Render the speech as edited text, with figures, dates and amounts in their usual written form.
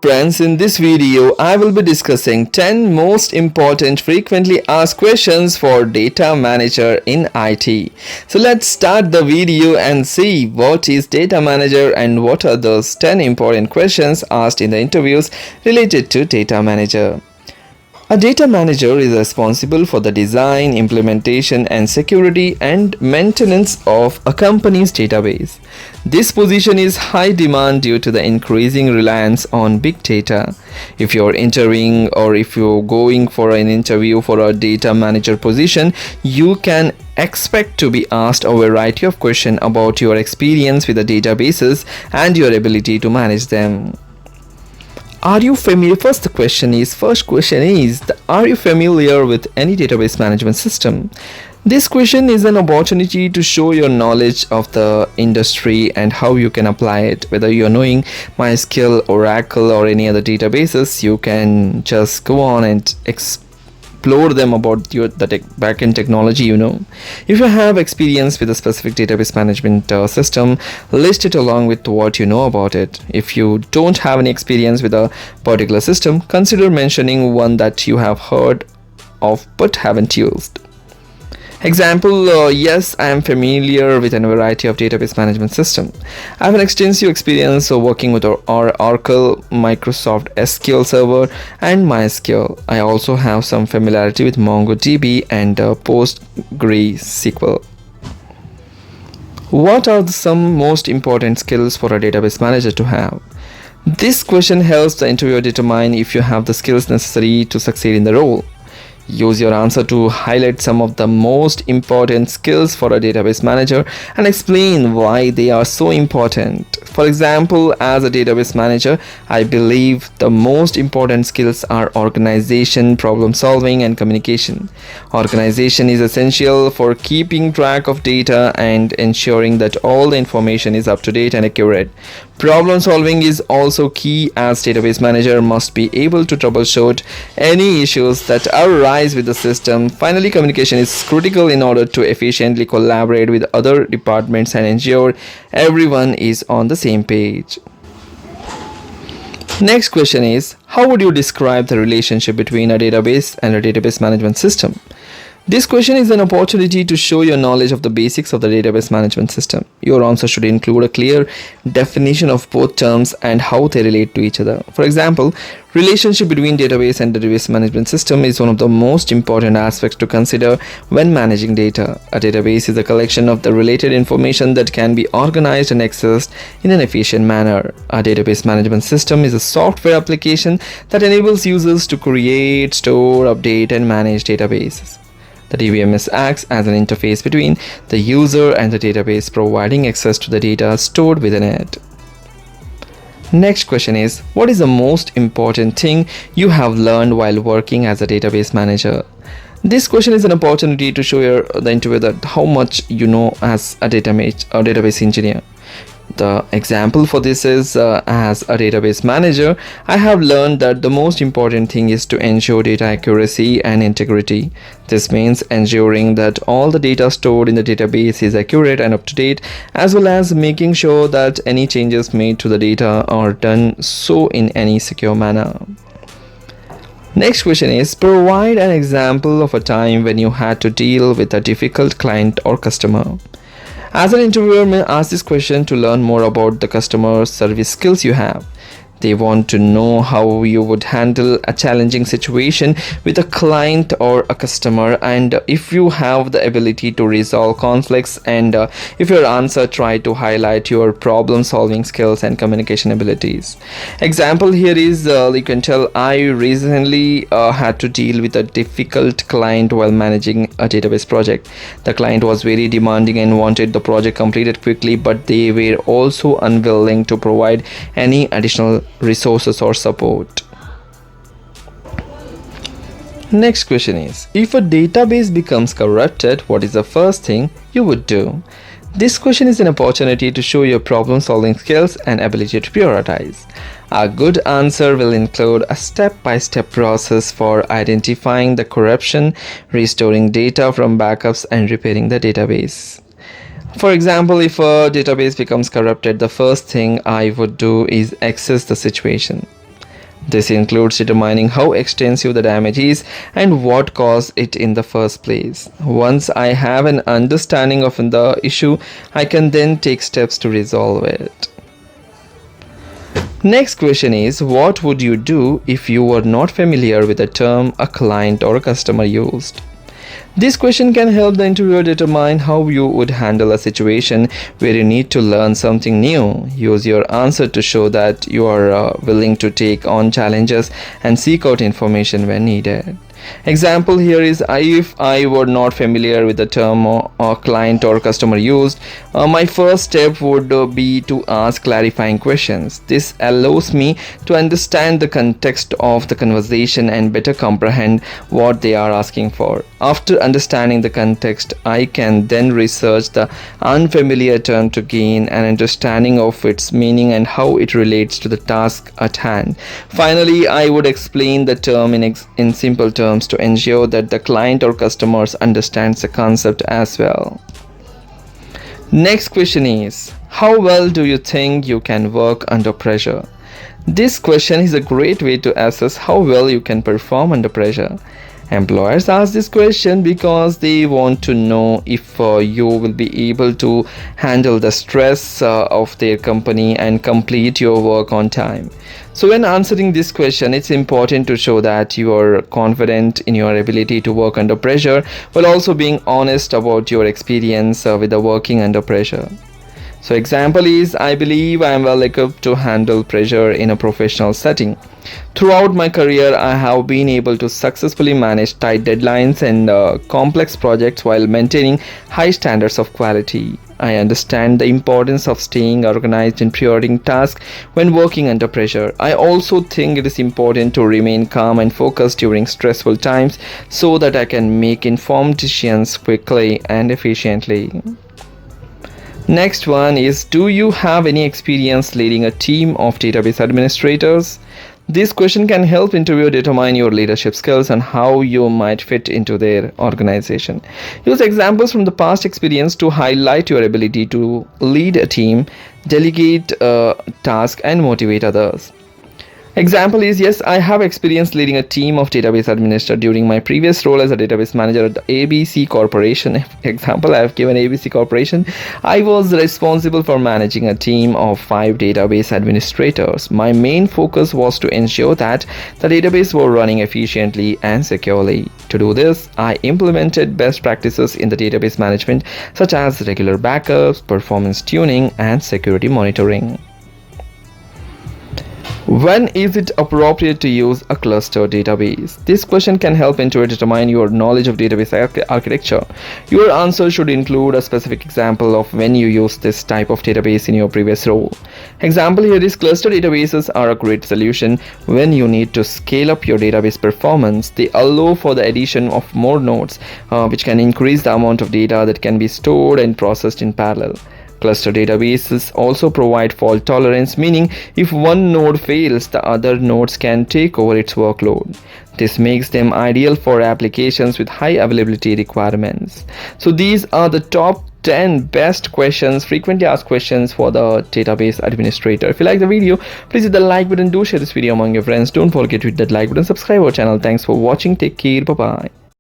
Friends, in this video, I will be discussing 10 most important frequently asked questions for data manager in IT. So let's start the video and see what is data manager and what are those 10 important questions asked in the interviews related to data manager. A data manager is responsible for the design, implementation, and security and maintenance of a company's database. This position is high demand due to the increasing reliance on big data. If you're entering or if you're going for an interview for a data manager position, you can expect to be asked a variety of questions about your experience with the databases and your ability to manage them. Are you familiar? First question is, are you familiar with any database management system? This question is an opportunity to show your knowledge of the industry and how you can apply it. Whether you're knowing MySQL, Oracle, or any other databases, you can just go on and explore them about backend technology. If you have experience with a specific database management system, list it along with what you know about it. If you don't have any experience with a particular system, consider mentioning one that you have heard of but haven't used. Example, yes, I am familiar with a variety of database management system. I have an extensive experience of working with Oracle, Microsoft SQL Server, and MySQL. I also have some familiarity with MongoDB and PostgreSQL. What are some most important skills for a database manager to have? This question helps the interviewer determine if you have the skills necessary to succeed in the role. Use your answer to highlight some of the most important skills for a database manager and explain why they are so important. For example, as a database manager, I believe the most important skills are organization, problem solving, and communication. Organization is essential for keeping track of data and ensuring that all the information is up to date and accurate. Problem solving is also key, as database manager must be able to troubleshoot any issues that arise with the system. Finally, communication is critical in order to efficiently collaborate with other departments and ensure everyone is on the same page. Next question is, how would you describe the relationship between a database and a database management system? This question is an opportunity to show your knowledge of the basics of the database management system. Your answer should include a clear definition of both terms and how they relate to each other. For example, relationship between database and database management system is one of the most important aspects to consider when managing data. A database is a collection of the related information that can be organized and accessed in an efficient manner. A database management system is a software application that enables users to create, store, update, and manage databases. The DBMS acts as an interface between the user and the database, providing access to the data stored within it. Next question is, what is the most important thing you have learned while working as a database manager? This question is an opportunity to show the interviewer that how much you know as a database engineer. The example for this is, as a database manager, I have learned that the most important thing is to ensure data accuracy and integrity. This means ensuring that all the data stored in the database is accurate and up to date, as well as making sure that any changes made to the data are done so in any secure manner. Next question is, provide an example of a time when you had to deal with a difficult client or customer. As an interviewer may ask this question to learn more about the customer service skills you have. They want to know how you would handle a challenging situation with a client or a customer, and if you have the ability to resolve conflicts, and if your answer try to highlight your problem solving skills and communication abilities. Example here is, you can tell, I recently had to deal with a difficult client while managing a database project. The client was very demanding and wanted the project completed quickly, but they were also unwilling to provide any additional resources or support. Next question is, if a database becomes corrupted, what is the first thing you would do? This question is an opportunity to show your problem solving skills and ability to prioritize. A good answer will include a step-by-step process for identifying the corruption, restoring data from backups, and repairing the database. For example, if a database becomes corrupted, the first thing I would do is assess the situation. This includes determining how extensive the damage is and what caused it in the first place. Once I have an understanding of the issue, I can then take steps to resolve it. Next question is, what would you do if you were not familiar with a term a client or a customer used? This question can help the interviewer determine how you would handle a situation where you need to learn something new. Use your answer to show that you are willing to take on challenges and seek out information when needed. Example here is, if I were not familiar with the term or client or customer used, my first step would be to ask clarifying questions. This allows me to understand the context of the conversation and better comprehend what they are asking for. After understanding the context, I can then research the unfamiliar term to gain an understanding of its meaning and how it relates to the task at hand. Finally, I would explain the term in simple terms to ensure that the client or customers understands the concept as well. Next question is, how well do you think you can work under pressure? This question is a great way to assess how well you can perform under pressure. Employers ask this question because they want to know if you will be able to handle the stress of their company and complete your work on time. So when answering this question, it's important to show that you are confident in your ability to work under pressure, while also being honest about your experience with the working under pressure. So example is, I believe I am well equipped to handle pressure in a professional setting. Throughout my career, I have been able to successfully manage tight deadlines and complex projects while maintaining high standards of quality. I understand the importance of staying organized and prioritizing tasks when working under pressure. I also think it is important to remain calm and focused during stressful times so that I can make informed decisions quickly and efficiently. Next one is, do you have any experience leading a team of database administrators? This question can help interviewer determine your leadership skills and how you might fit into their organization. Use examples from the past experience to highlight your ability to lead a team, delegate tasks, and motivate others. Example is, yes, I have experience leading a team of database administrators during my previous role as a database manager at the ABC Corporation. Example, I have given ABC Corporation. I was responsible for managing a team of 5 database administrators. My main focus was to ensure that the database were running efficiently and securely. To do this, I implemented best practices in the database management, such as regular backups, performance tuning, and security monitoring. When is it appropriate to use a cluster database? This question can help interviewer determine your knowledge of database architecture. Your answer should include a specific example of when you used this type of database in your previous role. Example here is, cluster databases are a great solution when you need to scale up your database performance. They allow for the addition of more nodes, which can increase the amount of data that can be stored and processed in parallel. Cluster databases also provide fault tolerance, meaning if one node fails, the other nodes can take over its workload. This makes them ideal for applications with high availability requirements. So these are the top 10 best questions, frequently asked questions for the database administrator. If you like the video, please hit the like button. Do share this video among your friends. Don't forget to hit that like button. Subscribe our channel. Thanks for watching. Take care. Bye bye.